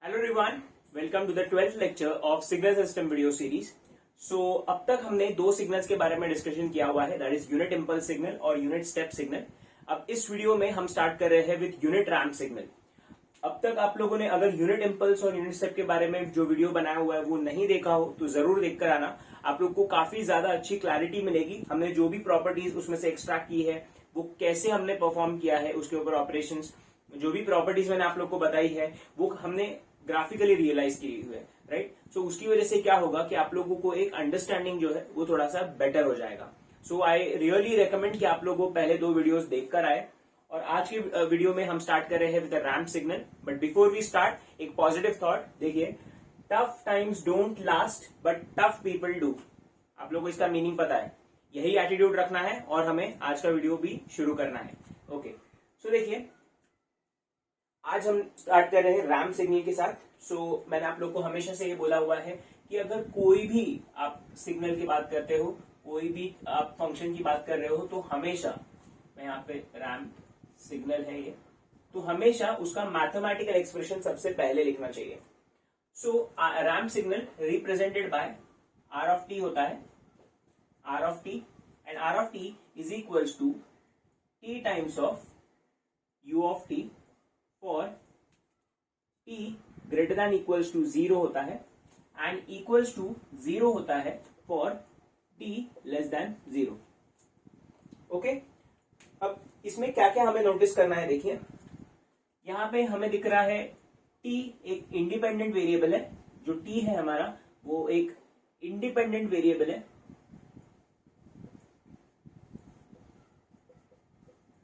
Hello everyone, welcome to the 12th lecture of signal system video series. So अब तक हमने दो signals के बारे में डिस्कशन किया हुआ है, that is unit impulse signal और यूनिट स्टेप सिग्नल। अब इस वीडियो में हम स्टार्ट कर रहे हैं विद यूनिट रैंप सिग्नल। अब तक आप लोगों ने अगर यूनिट इंपल्स और यूनिट स्टेप के बारे में जो वीडियो बनाया हुआ है वो नहीं देखा हो तो जरूर देखकर आना, आप लोग को काफी ज्यादा अच्छी क्लैरिटी मिलेगी। हमने जो भी प्रॉपर्टीज उसमें से एक्सट्रैक्ट की है, वो कैसे हमने परफॉर्म किया है, उसके ऊपर ऑपरेशंस, जो भी प्रॉपर्टीज मैंने आप लोग को बताई है वो हमने ग्राफिकली रियलाइज की हुई है, राइट। सो उसकी वजह से क्या होगा कि आप लोगों को एक अंडरस्टैंडिंग जो है वो थोड़ा सा बेटर हो जाएगा। सो आई रियली रेकमेंड कि आप लोगों को पहले दो वीडियोस देखकर आए। और आज की वीडियो में हम स्टार्ट कर रहे हैं with the ramp signal. But before we start, एक पॉजिटिव थॉट देखिए, tough times don't last but tough people do. आप लोगों को इसका मीनिंग पता है, यही एटीट्यूड रखना है और हमें आज का वीडियो भी शुरू करना है। ओके, सो देखिए, आज हम स्टार्ट कर रहे हैं रैंप सिग्नल के साथ। सो मैंने आप लोग को हमेशा से ये बोला हुआ है कि अगर कोई भी आप सिग्नल की बात करते हो, कोई भी आप फंक्शन की बात कर रहे हो, तो हमेशा, मैं यहाँ पे रैंप सिग्नल है ये, तो हमेशा उसका मैथमेटिकल एक्सप्रेशन सबसे पहले लिखना चाहिए। So ramp signal represented by r of t होता है, r of t, and r of t is equals to t times of u of t for t greater than equals to 0 होता है and equals to 0 होता है for t less than 0। Okay, अब इसमें क्या क्या हमें नोटिस करना है, देखिए यहां पे हमें दिख रहा है t एक इंडिपेंडेंट वेरिएबल है। जो t है हमारा वो एक इंडिपेंडेंट वेरिएबल है,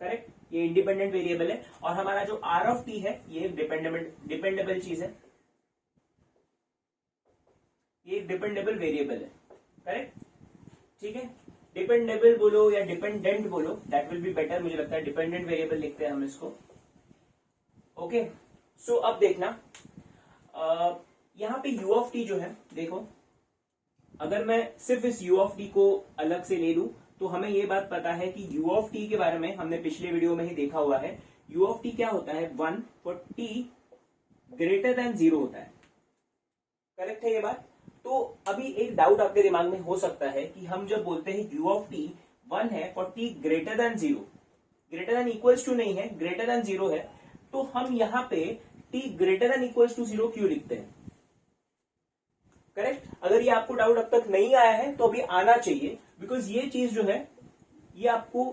करेक्ट। ये इंडिपेंडेंट वेरिएबल है और हमारा जो आर ऑफ टी है ये डिपेंडेबल चीज है, ये डिपेंडेबल वेरिएबल है, करेक्ट, ठीक है। डिपेंडेबल बोलो या डिपेंडेंट बोलो, दैट विल बी बेटर, मुझे लगता है डिपेंडेंट वेरिएबल लिखते हैं हम इसको। ओके, सो अब देखना, यहां पे यू ऑफ टी जो है, देखो अगर मैं सिर्फ इस यू ऑफ टी को अलग से ले लूं तो हमें ये बात पता है कि u ऑफ टी के बारे में हमने पिछले वीडियो में ही देखा हुआ है। u ऑफ टी क्या होता है, 1 फॉर t ग्रेटर देन 0 होता है, करेक्ट है ये बात। तो अभी एक डाउट आपके दिमाग में हो सकता है कि हम जब बोलते हैं u ऑफ टी 1 है for t greater than 0, greater than equals to नहीं है, ग्रेटर देन 0 है, तो हम यहां पे t greater than equals to 0 क्यों लिखते हैं, करेक्ट। अगर ये आपको डाउट अब तक नहीं आया है तो अभी आना चाहिए, बिकॉज ये चीज जो है ये आपको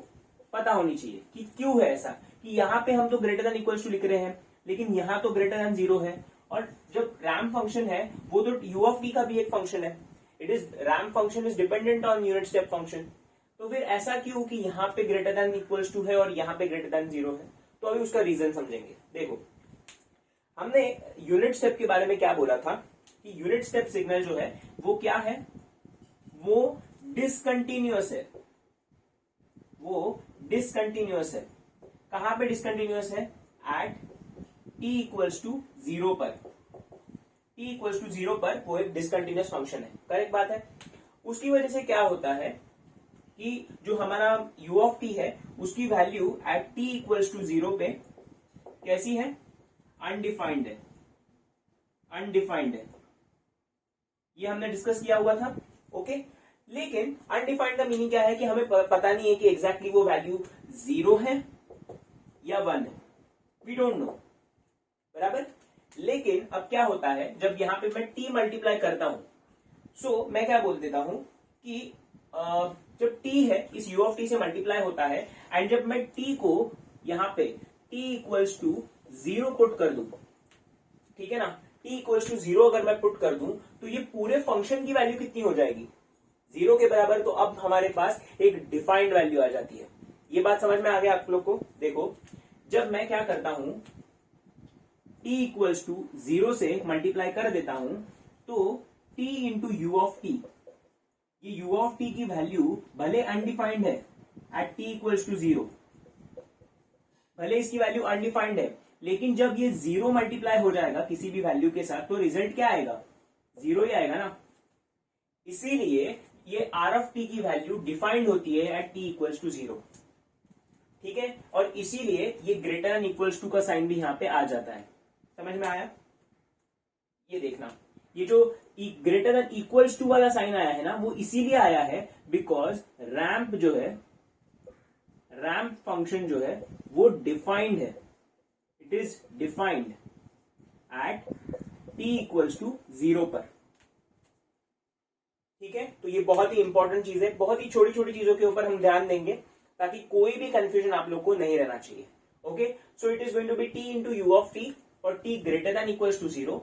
पता होनी चाहिए कि क्यों है ऐसा, कि यहाँ पे हम तो ग्रेटर देन इक्वल्स टू लिख रहे हैं लेकिन यहाँ तो ग्रेटर देन 0 है। और जब रैंप फंक्शन है वो तो यू ऑफ टी का भी एक फंक्शन है, it is ramp function is dependent on unit step function. तो फिर ऐसा क्यों कि यहाँ पे ग्रेटर देन इक्वल्स टू है और यहाँ पे ग्रेटर देन 0 है, तो अभी उसका रीजन समझेंगे। देखो, हमने यूनिट स्टेप के बारे में क्या बोला था कि यूनिट स्टेप सिग्नल जो है वो क्या है, वो डिसकंटिन्यूअस है, वो डिसकंटिन्यूअस है। कहां पे डिसकंटिन्यूअस है, एट t इक्वल्स टू 0 पर, t इक्वल्स टू 0 पर वो एक डिसकंटिन्यूअस फंक्शन है, करेक्ट बात है। उसकी वजह से क्या होता है कि जो हमारा u ऑफ t है उसकी value at t equals to 0 पे कैसी है, अनडिफाइंड है, अनडिफाइंड है, ये हमने डिस्कस किया हुआ था। ओके, लेकिन अनडिफाइंड का मीनिंग क्या है कि हमें पता नहीं है कि एग्जैक्टली वो वैल्यू 0 है या 1 है, वी डोंट नो, बराबर। लेकिन अब क्या होता है जब यहां पे मैं t मल्टीप्लाई करता हूं, सो मैं क्या बोल देता हूं कि जब t है इस u ऑफ t से मल्टीप्लाई होता है, एंड जब मैं t को यहां पे t इक्वल्स टू 0 पुट कर दूं, ठीक है ना, t इक्वल्स टू 0 अगर मैं पुट कर दूं तो ये पूरे फंक्शन की वैल्यू कितनी हो जाएगी, 0 के बराबर। तो अब हमारे पास एक डिफाइंड वैल्यू आ जाती है। ये बात समझ में आ गया आप लोग को। देखो, जब मैं क्या करता हूं, t इक्वल्स टू 0 से मल्टीप्लाई कर देता हूं तो t into U of T, ये यू ऑफ टी की वैल्यू भले अनडिफाइंड है एट t इक्वल्स टू 0, भले इसकी वैल्यू अनडिफाइंड है, लेकिन जब ये 0 मल्टीप्लाई हो जाएगा किसी भी वैल्यू के साथ तो रिजल्ट क्या आएगा, 0 ही आएगा ना। इसीलिए ये आर ऑफ टी की वैल्यू डिफाइंड होती है एट t इक्वल्स टू 0, ठीक है। और इसीलिए ये ग्रेटर देन इक्वल्स टू का साइन भी यहां पे आ जाता है, समझ में आया। ये देखना, ये जो ग्रेटर देन इक्वल्स टू वाला साइन आया है ना, वो इसीलिए आया है बिकॉज रैंप जो है, रैंप फंक्शन जो है वो डिफाइंड है, it is defined at t equals to 0 पर। ठीक है, तो ये बहुत ही इंपॉर्टेंट चीज है, बहुत ही छोटी छोटी चीजों के ऊपर हम ध्यान देंगे ताकि कोई भी कंफ्यूजन आप लोग को नहीं रहना चाहिए। Okay, so it is going to be t into U of T और t greater than equals to 0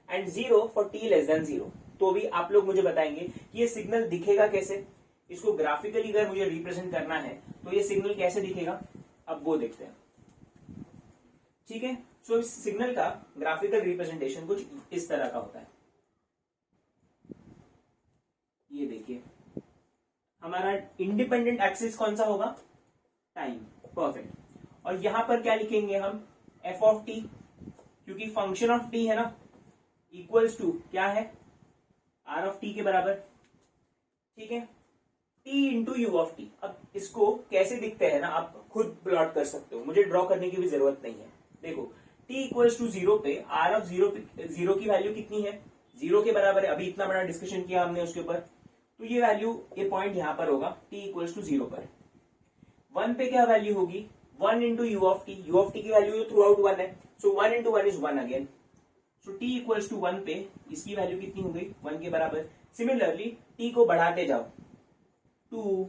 and 0 for t less than 0। तो भी आप लोग मुझे बताएंगे कि ये सिग्नल दिखेगा कैसे, इसको ग्राफिकली अगर मुझे रिप्रेजेंट करना है तो ये सिग्नल कैसे दिखेगा, अब वो देखते हैं। ठीक है, सो इस सिग्नल का ग्राफिकल रिप्रेजेंटेशन कुछ इस तरह का होता है। ये देखिए, हमारा इंडिपेंडेंट एक्सिस कौन सा होगा, टाइम, परफेक्ट। और यहां पर क्या लिखेंगे हम, एफ ऑफ टी, क्योंकि फंक्शन ऑफ टी है ना, इक्वल्स टू क्या है, आर ऑफ टी के बराबर। ठीक है, T into U of T. अब इसको कैसे दिखते हैं ना, आप खुद प्लॉट कर सकते हो, मुझे ड्रॉ करने की भी जरूरत नहीं है। देखो, t इक्वल्स टू 0 पे r ऑफ 0 की वैल्यू कितनी है, 0 के बराबर है। अभी इतना बड़ा डिस्कशन किया हमने उसके ऊपर, तो ये वैल्यू, ये पॉइंट यहां पर होगा t इक्वल्स टू 0 पर। 1 पे क्या वैल्यू होगी, 1 into U of T, U of T की वैल्यू थ्रू आउट 1 है, so 1 into 1 is 1 again. So t equals to 1 पे इसकी वैल्यू कितनी हो गई, 1 के बराबर। सिमिलरली t को बढ़ाते जाओ, 2,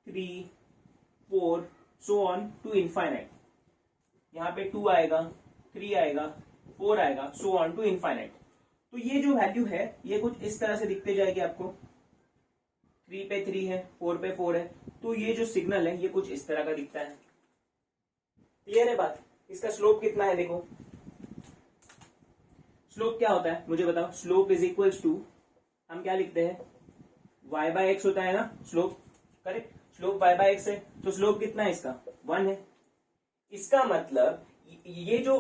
3, 4 सो ऑन टू इनफाइनाइट। यहाँ पे 2 आएगा, 3 आएगा, 4 आएगा, सो ऑन टू इनफाइनाइट। तो ये जो वैल्यू है ये कुछ इस तरह से दिखते जाएगी आपको, 3 पे 3 है, 4 पे 4 है, तो ये जो सिग्नल है ये कुछ इस तरह का दिखता है। क्लियर है बात, इसका स्लोप कितना है, देखो स्लोप क्या होता है मुझे बताओ, स्लोप इज इक्वल्स टू, हम क्या लिखते हैं, y बाय एक्स होता है ना slope, correct, slope y by X है, तो स्लोप कितना है इसका, 1 है। इसका मतलब ये जो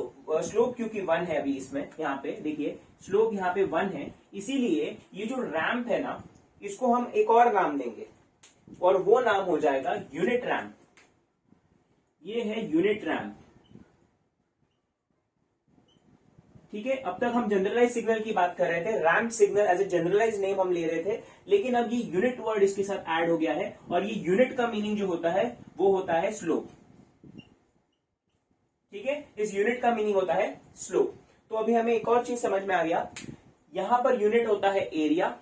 स्लोप क्योंकि 1 है, अभी इसमें यहाँ पे देखिए स्लोप यहाँ पे 1 है, इसीलिए ये जो रैंप है ना, इसको हम एक और नाम देंगे और वो नाम हो जाएगा यूनिट रैंप। ये है यूनिट रैंप। ठीक है, अब तक हम जनरलाइज सिग्नल की बात कर रहे थे, ramp signal as a generalise name हम ले रहे थे, लेकिन अब ये यूनिट वर्ड इसके साथ ऐड हो गया है और ये यूनिट का मीनिंग जो होता है वो होता है स्लोप। ठीक है, इस यूनिट का मीनिंग होता है स्लोप। तो अभी हमें एक और चीज समझ में आ गया, यहां पर यूनिट होता है एरिया,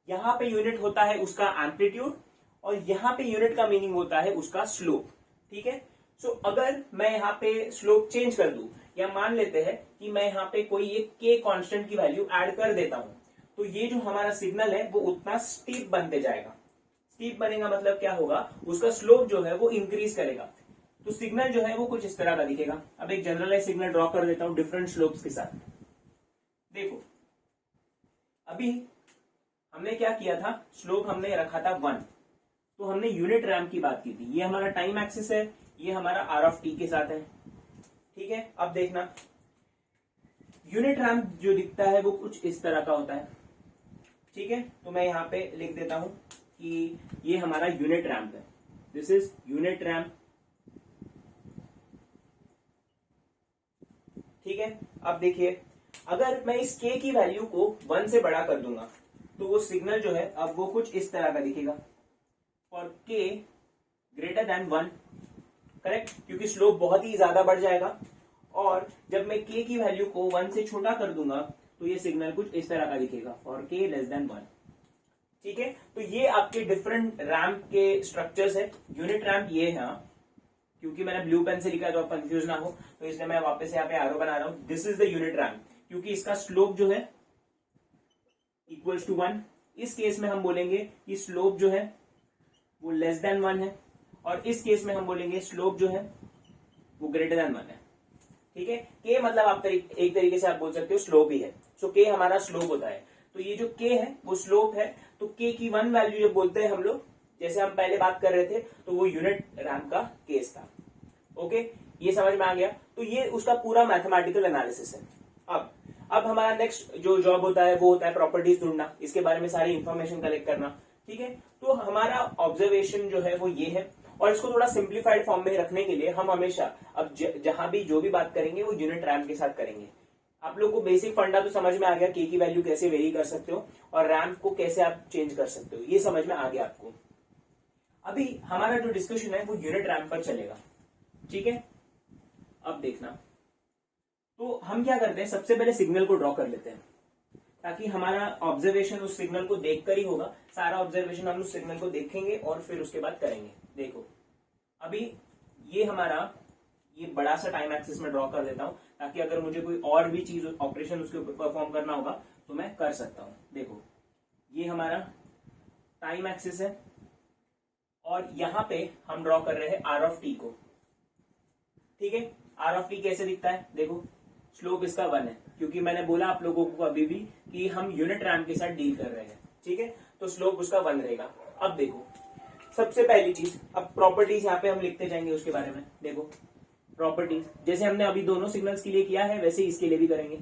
यहां पे यूनिट होता है उसका एम्पलीट्यूड और यहां पे यूनिट का मीनिंग होता है उसका स्लोप। ठीक है, सो अगर मैं यहाँ पे स्लोप चेंज कर दूं, या मान लेते हैं कि मैं यहाँ पे कोई एक k कांस्टेंट की वैल्यू ऐड कर देता हूं, तो ये जो हमारा सिग्नल है वो उतना स्टीप बनते जाएगा। स्टीप बनेगा मतलब क्या होगा, उसका स्लोप जो है वो इंक्रीज करेगा, तो सिग्नल जो है वो कुछ इस तरह का दिखेगा। अब एक जनरलाइज सिग्नल ड्रॉ कर देता हूं डिफरेंट स्लोप्स के साथ। देखो, अभी हमने क्या किया था, स्लोप हमने रखा था 1, तो हमने यूनिट रैंप की बात की थी। ये हमारा टाइम एक्सिस है, ये हमारा आर ऑफ टी के साथ है। ठीक है, अब देखना यूनिट रैंप जो दिखता है वो कुछ इस तरह का होता है। ठीक है, तो मैं यहाँ पे लिख देता हूं कि ये हमारा यूनिट रैंप है, दिस इज यूनिट रैंप। ठीक है, अब देखिए अगर मैं इस k की वैल्यू को 1 से बड़ा कर दूंगा तो वो सिग्नल जो है अब वो कुछ इस तरह का दिखेगा, और k ग्रेटर देन 1, करेक्ट, क्योंकि स्लोप बहुत ही ज्यादा बढ़ जाएगा। और जब मैं k की वैल्यू को 1 से छोटा कर दूंगा तो ये सिग्नल कुछ इस तरह का दिखेगा, और k लेस देन 1। ठीक है, तो ये आपके डिफरेंट रैंप के स्ट्रक्चर्स है। यूनिट रैंप ये है, क्योंकि मैंने ब्लू पेन से लिखा है तो आप कंफ्यूज ना हो, तो इसलिए मैं वापस यहाँ पे एरो बना रहा हूं। This is the unit ramp, क्योंकि इसका स्लोप जो है इक्वल्स टू 1। इस केस में हम बोलेंगे कि स्लोप जो है वो लेस देन 1 है, और इस केस में हम बोलेंगे स्लोप जो है वो ग्रेटर देन 1 है। ठीक है, के मतलब आप एक तरीके से आप बोल सकते हो स्लोप ही है। सो के हमारा स्लोप होता है, तो ये जो के है वो स्लोप है। तो के की 1 वैल्यू जब बोलते हैं हम लोग, जैसे हम पहले बात कर रहे थे, तो वो यूनिट रैंप का केस था। ओके, ये समझ में आ गया। तो ये उसका पूरा मैथमेटिकल एनालिसिस है। अब हमारा नेक्स्ट जो जॉब होता है वो होता है प्रॉपर्टीज ढूंढना, इसके बारे में सारी इंफॉर्मेशन कलेक्ट करना। ठीक है, तो हमारा ऑब्जर्वेशन जो है वो ये है, और इसको थोड़ा सिंप्लीफाइड फॉर्म में रखने के लिए हम हमेशा अब जहां भी जो भी बात करेंगे वो यूनिट रैंप के साथ करेंगे। आप लोग को बेसिक फंडा तो समझ में आ गया, के की वैल्यू कैसे वेरी कर सकते हो और रैम्प को कैसे आप चेंज कर सकते हो, ये समझ में आ गया आपको। अभी हमारा जो डिस्कशन है वो यूनिट रैम्प पर चलेगा, ठीक है। अब देखना, तो हम क्या करते हैं, सबसे पहले सिग्नल को ड्रॉ कर लेते हैं ताकि हमारा ऑब्जर्वेशन उस सिग्नल को देखकर ही होगा। सारा ऑब्जर्वेशन हम उस सिग्नल को देखेंगे और फिर उसके बाद करेंगे। देखो अभी ये हमारा ये बड़ा सा टाइम एक्सिस में ड्रॉ कर देता हूं ताकि अगर मुझे कोई और भी चीज ऑपरेशन उसके ऊपर परफॉर्म करना होगा तो मैं कर सकता हूं। देखो ये हमारा टाइम एक्सिस है और यहां पे हम ड्रॉ कर रहे हैं आर ऑफ टी को, ठीक है। आर ऑफ टी कैसे दिखता है, देखो स्लोप इसका 1 है, क्योंकि मैंने बोला आप लोगों को अभी भी कि हम यूनिट रैम्प के साथ डील कर रहे हैं, ठीक है। तो स्लोप उसका 1 रहेगा। अब देखो सबसे पहली चीज, अब प्रॉपर्टीज यहाँ पे हम लिखते जाएंगे उसके बारे में। देखो प्रॉपर्टीज जैसे हमने अभी दोनों सिग्नल्स के लिए किया है वैसे इसके लिए भी करेंगे।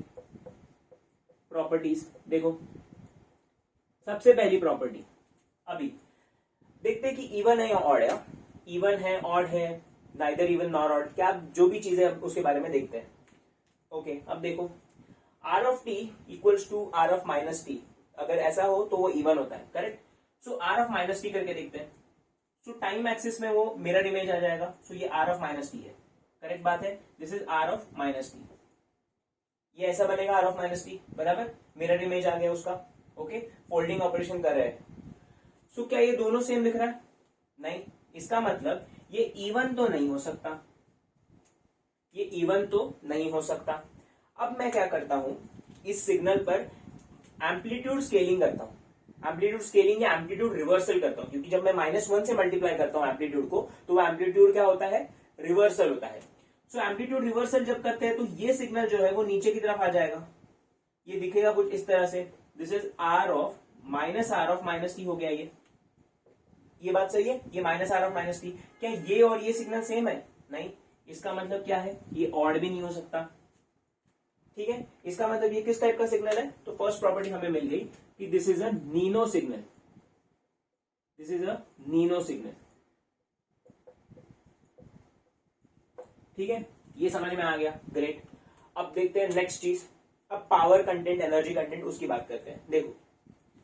प्रॉपर्टीज देखो, सबसे पहली प्रॉपर्टी अभी देखते हैं कि इवन है या ऑड है। इवन है, ऑड है, नाइदर इवन नॉर ऑड, क्या जो भी चीज है उसके बारे में देखते हैं। ओके अब देखो R of T equals to R of minus T, अगर ऐसा हो तो वो इवन होता है, correct. So R of minus T करके देखते हैं। सो टाइम एक्सिस में वो मिरर इमेज आ जाएगा। सो ये आर ऑफ माइनस टी है, करेक्ट बात है। This is R of minus T, ये ऐसा बनेगा आर ऑफ माइनस टी, बराबर। मिरर इमेज आ गया उसका, ओके। फोल्डिंग ऑपरेशन कर रहे हैं। सो क्या ये दोनों सेम दिख रहा है, नहीं। इसका मतलब ये इवन तो नहीं हो सकता, ये इवन तो नहीं हो सकता। अब मैं क्या करता हूं, इस सिग्नल पर एम्पलीट्यूड स्केलिंग करता हूं। एम्पलीट्यूड स्केलिंग या एम्पलीट्यूड रिवर्सल करता हूं, क्योंकि जब मैं -1 से मल्टीप्लाई करता हूं एम्पलीट्यूड को तो वो एम्पलीट्यूड क्या होता है, रिवर्सल होता है। सो एम्पलीट्यूड रिवर्सल जब करते हैं तो ये सिग्नल जो है वो नीचे की तरफ आ जाएगा, ये दिखेगा कुछ इस तरह से। This is R of minus T हो गया ये बात सही है। ये minus R of minus T, क्या ये और ये सिग्नल सेम है, नहीं। इसका मतलब क्या है, ये ऑड भी नहीं हो सकता, ठीक है। इसका मतलब ये किस टाइप का सिग्नल है, तो फर्स्ट प्रॉपर्टी हमें मिल गई कि this is a Nino signal, this is a Nino signal, ठीक है। ये समझ में आ गया, ग्रेट। अब देखते हैं नेक्स्ट चीज। अब पावर कंटेंट, एनर्जी कंटेंट, उसकी बात करते हैं। देखो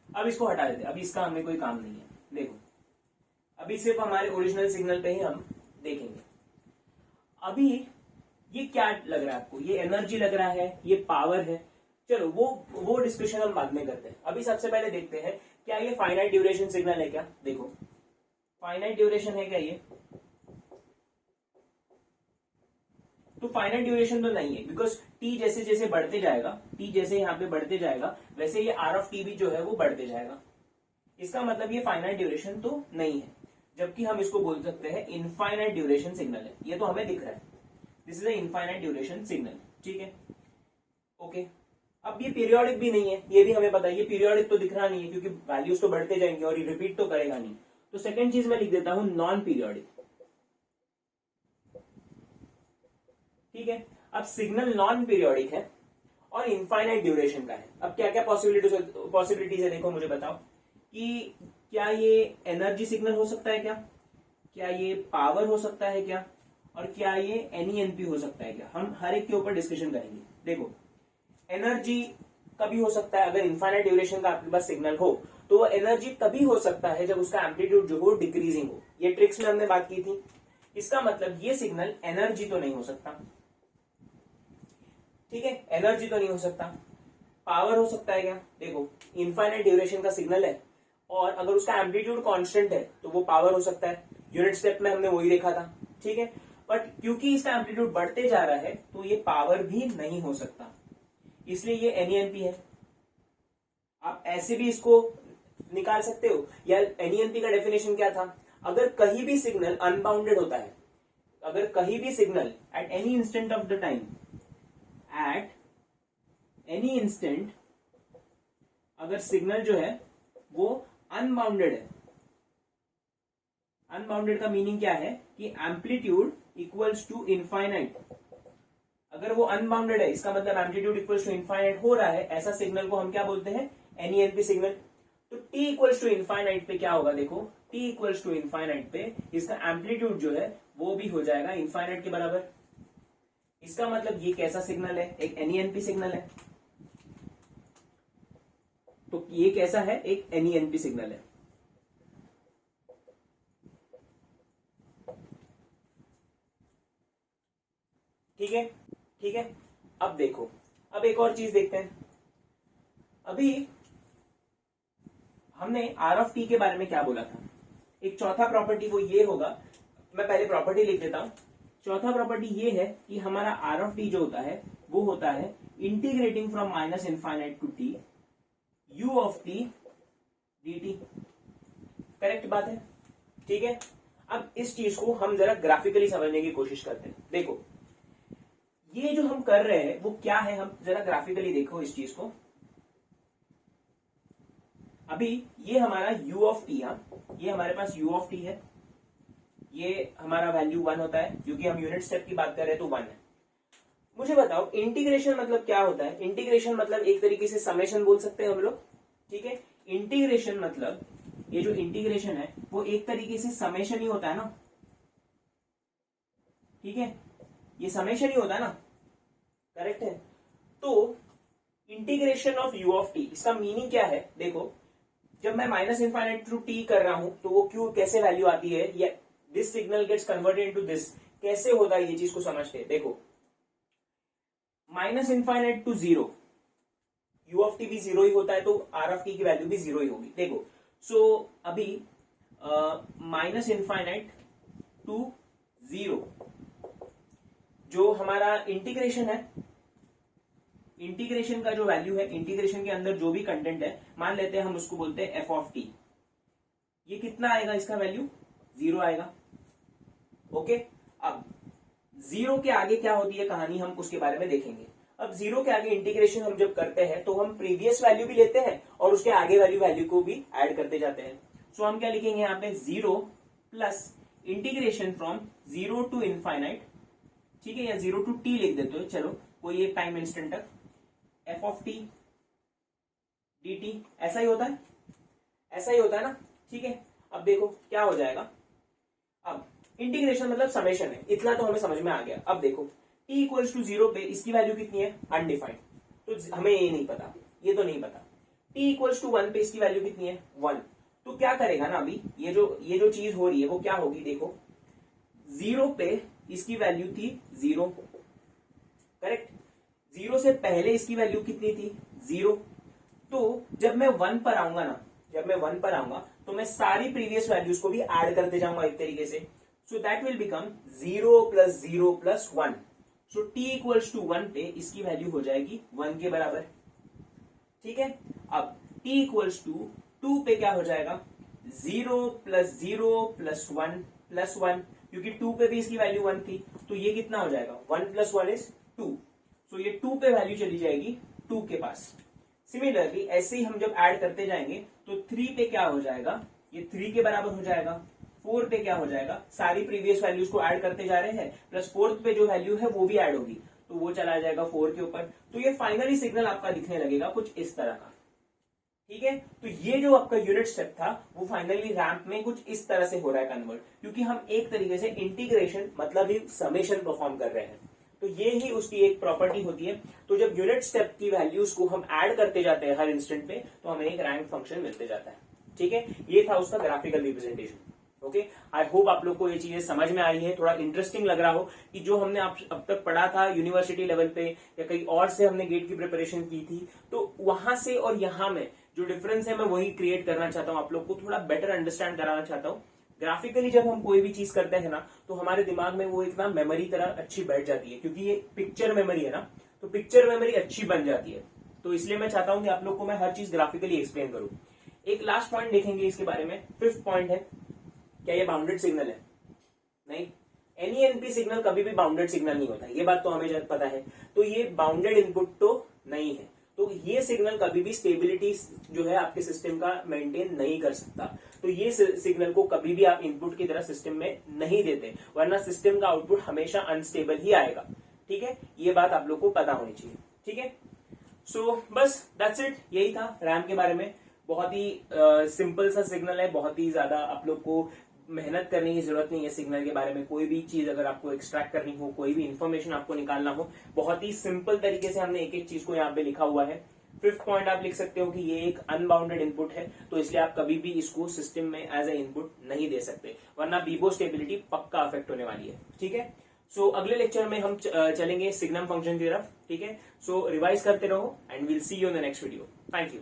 अब इसको हटा देते हैं, अभी इसका हमें कोई काम नहीं है। देखो अभी सिर्फ हमारे ओरिजिनल सिग्नल पे ही हम देखेंगे। अभी ये क्या लग रहा है आपको, ये एनर्जी लग रहा है, ये पावर है। चलो वो डिस्कशन हम बाद में करते हैं। अभी सबसे पहले देखते हैं क्या ये फाइनाइट ड्यूरेशन सिग्नल है क्या। देखो फाइनाइट ड्यूरेशन है क्या ये, तो फाइनाइट ड्यूरेशन तो नहीं है, बिकॉज टी जैसे जैसे बढ़ते जाएगा, टी जैसे यहाँ पे बढ़ते जाएगा वैसे ये आर ऑफ टी भी जो है वो बढ़ते जाएगा। इसका मतलब ये फाइनाइट ड्यूरेशन तो नहीं है, जबकि हम इसको बोल सकते हैं इनफाइनाइट ड्यूरेशन सिग्नल है। ये तो हमें दिख रहा है, this is a infinite duration signal, ठीक है। ओके अब ये पीरियोडिक भी नहीं है, ये भी हमें पता है। ये पीरियोडिक तो दिख रहा नहीं है क्योंकि वैल्यूज तो बढ़ते जाएंगे और ये रिपीट तो करेगा नहीं। तो सेकंड चीज मैं लिख देता हूं नॉन पीरियोडिक, ठीक है। अब सिग्नल नॉन पीरियोडिक है और इनफाइनाइट ड्यूरेशन का है। अब क्या क्या पॉसिबिलिटीज है, देखो मुझे बताओ कि क्या ये एनर्जी सिग्नल हो सकता है क्या ये पावर हो सकता है क्या, और क्या ये एनईएनपी हो सकता है क्या। हम हर एक के ऊपर डिस्कशन करेंगे। देखो एनर्जी कभी हो सकता है, अगर इनफाइनाइट ड्यूरेशन का आपके पास सिग्नल हो तो वो एनर्जी तभी हो सकता है जब उसका एम्पलीट्यूड जो हो डिक्रीजिंग हो। ये ट्रिक्स में हमने बात की थी। इसका मतलब ये सिग्नल एनर्जी तो नहीं हो सकता, ठीक है। एनर्जी तो नहीं हो सकता। पावर हो सकता है क्या, देखो इनफाइनाइट ड्यूरेशन का सिग्नल है और अगर उसका एम्पलीट्यूड कांस्टेंट है तो वो पावर हो सकता है। यूनिट स्टेप में हमने वही देखा था, ठीक है। बट क्योंकि इसका एम्पलीट्यूड बढ़ते जा रहा है तो ये पावर भी नहीं हो सकता, इसलिए ये एनईएनपी है। आप ऐसे भी इसको निकाल सकते हो। या एनईएनपी का डेफिनेशन क्या था, अगर कहीं भी सिग्नल अनबाउंडेड होता है, अगर कहीं भी signal at any instant of the time, at any instant अगर सिग्नल जो है वो अनबाउंडेड है। अनबाउंडेड का मीनिंग क्या है कि एम्पलीट्यूड इक्वल्स टू इनफाइनाइट। अगर वो अनबाउंडेड है इसका मतलब एम्पलीट्यूड इक्वल्स टू इनफाइनाइट हो रहा है, ऐसा सिग्नल को हम क्या बोलते हैं, एनईएनपी सिग्नल। तो t इक्वल्स टू इनफाइनाइट पे क्या होगा, देखो t इक्वल्स टू इनफाइनाइट पे इसका एम्पलीट्यूड जो है वो भी हो जाएगा इनफाइनाइट के बराबर। इसका मतलब ये कैसा सिग्नल है, एक NENP सिग्नल है। तो ये कैसा है, एक NENP सिग्नल है। ठीक है, ठीक है। अब देखो, अब एक और चीज देखते हैं। अभी हमने आर ऑफ टी के बारे में क्या बोला था, एक चौथा प्रॉपर्टी वो ये होगा, मैं पहले प्रॉपर्टी लिख देता हूं। चौथा प्रॉपर्टी ये है कि हमारा आर ऑफ टी जो होता है वो होता है integrating from minus infinite to T U of T D T. Correct बात है, ठीक है। अब इस चीज को हम जरा ग्राफिकली समझने की कोशिश करते हैं। देखो ये जो हम कर रहे हैं वो क्या है, हम जरा ग्राफिकली देखो इस चीज को। अभी ये हमारा u ऑफ टी, ये हमारे पास u ऑफ टी है, ये हमारा वैल्यू 1 होता है, क्योंकि हम यूनिट स्टेप की बात कर रहे हैं तो 1 है। मुझे बताओ इंटीग्रेशन मतलब क्या होता है। इंटीग्रेशन मतलब एक तरीके से समेशन बोल सकते हैं हम लोग, ठीक है। इंटीग्रेशन मतलब ये जो इंटीग्रेशन है वो एक तरीके से समेशन ही होता है ना, ठीक है, ये समेशन ही होता है ना, करेक्ट है। तो integration of u of T, इसका मीनिंग क्या है, देखो जब मैं माइनस इनफाइनाइट टू टी कर रहा हूं तो वो क्यों कैसे वैल्यू आती है, या this signal gets converted into this, कैसे होता है ये चीज को समझते हैं। देखो minus infinite to zero, u of T भी जीरो ही होता है तो r ऑफ टी की वैल्यू भी जीरो ही होगी। देखो सो अभी माइनस इनफाइनाइट टू जीरो जो हमारा इंटीग्रेशन है, इंटीग्रेशन का जो वैल्यू है, इंटीग्रेशन के अंदर जो भी कंटेंट है, मान लेते हैं हम उसको बोलते हैं f ऑफ टी, ये कितना आएगा, इसका वैल्यू जीरो आएगा। ओके, अब जीरो के आगे क्या होती है कहानी, हम उसके बारे में देखेंगे। अब जीरो के आगे इंटीग्रेशन हम जब करते हैं तो हम प्रीवियस वैल्यू भी लेते हैं और उसके आगे वाली वैल्यू को भी ऐड करते जाते हैं। सो हम क्या लिखेंगे यहाँ पे, zero plus integration from zero to infinite, ठीक है, या जीरो टू टी लिख देते हो, चलो कोई एक टाइम इंस्टेंट तक, F of T D T, ऐसा ही होता है, ऐसा ही होता है ना, ठीक है। अब देखो क्या हो जाएगा, अब इंटीग्रेशन मतलब समेशन है, इतना तो हमें समझ में आ गया। अब देखो t इक्वल्स टू जीरो पे इसकी वैल्यू कितनी है, अनडिफाइंड, तो हमें ये नहीं पता, ये तो नहीं पता। t इक्वल्स टू 1 पे इसकी वैल्यू कितनी है, 1। तो क्या करेगा ना, अभी ये जो चीज हो रही है वो क्या होगी, देखो जीरो पे इसकी वैल्यू थी 0, करेक्ट, जीरो से पहले इसकी वैल्यू कितनी थी, 0। तो जब मैं 1 पर आऊंगा ना, जब मैं 1 पर आऊंगा तो मैं सारी प्रीवियस वैल्यूज को भी ऐड करते जाऊंगा एक तरीके से। So that will become 0 plus 0 plus 1। So t equals to 1 पे इसकी वैल्यू हो जाएगी 1 के बराबर, ठीक है। अब t इक्वल्स टू 2 पे क्या हो जाएगा, 0 प्लस 0 प्लस 1 प्लस 1, क्योंकि 2 पे भी इसकी वैल्यू 1 थी, तो ये कितना हो जाएगा, 1 प्लस 1 इज 2। सो ये 2 पे वैल्यू चली जाएगी 2 के पास। सिमिलरली ऐसे ही हम जब ऐड करते जाएंगे तो 3 पे क्या हो जाएगा, ये 3 के बराबर हो जाएगा। 4 पे क्या हो जाएगा, सारी प्रीवियस वैल्यूज को ऐड करते जा रहे हैं, प्लस 4th पे जो वैल्यू है वो भी ऐड होगी, तो वो चला जाएगा 4 के ऊपर। तो ये फाइनली सिग्नल आपका दिखने लगेगा कुछ इस तरह का, ठीक है। तो ये जो आपका यूनिट स्टेप था वो फाइनली रैंप में कुछ इस तरह से हो रहा है कन्वर्ट, क्योंकि हम एक तरीके से इंटीग्रेशन मतलब ही समेशन परफॉर्म कर रहे हैं। तो ये ही उसकी एक प्रॉपर्टी होती है। तो जब यूनिट स्टेप की वैल्यूज को हम ऐड करते जाते हैं हर इंस्टेंट पे, तो हमें एक रैंक फंक्शन मिलते जाता है, ठीक है। ये था उसका graphical representation. Okay, I hope आप लोग को ये चीजें समझ में आई है, थोड़ा इंटरेस्टिंग लग रहा हो कि जो हमने अब तक पढ़ा था यूनिवर्सिटी लेवल पे या कहीं और से हमने गेट की प्रिपरेशन की थी, तो वहां से और यहाँ में जो डिफरेंस है मैं वही क्रिएट करना चाहता हूँ, आप लोग को थोड़ा बेटर अंडरस्टैंड कराना चाहता हूँ। ग्राफिकली जब हम कोई भी चीज करते हैं ना तो हमारे दिमाग में वो एक ना मेमोरी तरह अच्छी बैठ जाती है, क्योंकि ये पिक्चर मेमोरी है ना, तो पिक्चर मेमोरी अच्छी बन जाती है। तो इसलिए मैं चाहता हूं कि आप लोग को मैं हर चीज ग्राफिकली एक्सप्लेन करूं। एक लास्ट पॉइंट देखेंगे इसके बारे में, 5th पॉइंट है, क्या ये बाउंडेड सिग्नल है, नहीं, NENP सिग्नल कभी भी बाउंडेड सिग्नल नहीं होता, ये बात तो हमें पता है। तो ये बाउंडेड इनपुट तो नहीं है, तो ये सिग्नल कभी भी स्टेबिलिटी जो है आपके सिस्टम का मेंटेन नहीं कर सकता। तो ये सिग्नल को कभी भी आप इनपुट की तरह सिस्टम में नहीं देते, वरना सिस्टम का आउटपुट हमेशा अनस्टेबल ही आएगा, ठीक है। ये बात आप लोग को पता होनी चाहिए, ठीक है। सो बस दैट्स इट, यही था रैम के बारे में। बहुत ही सिंपल सा सिग्नल है, बहुत ही ज्यादा आप लोग को मेहनत करने की जरूरत नहीं है सिग्नल के बारे में। कोई भी चीज अगर आपको एक्सट्रैक्ट करनी हो, कोई भी इंफॉर्मेशन आपको निकालना हो, बहुत ही सिंपल तरीके से हमने एक एक चीज को यहाँ पे लिखा हुआ है। फिफ्थ पॉइंट आप लिख सकते हो कि ये एक अनबाउंडेड इनपुट है, तो इसलिए आप कभी भी इसको सिस्टम में एज ए इनपुट नहीं दे सकते, वरना बीबो स्टेबिलिटी पक्का अफेक्ट होने वाली है। ठीक है, सो अगले लेक्चर में हम चलेंगे सिग्नम फंक्शन की तरफ। ठीक है, सो रिवाइज करते रहो and will see you in the next video. Thank you.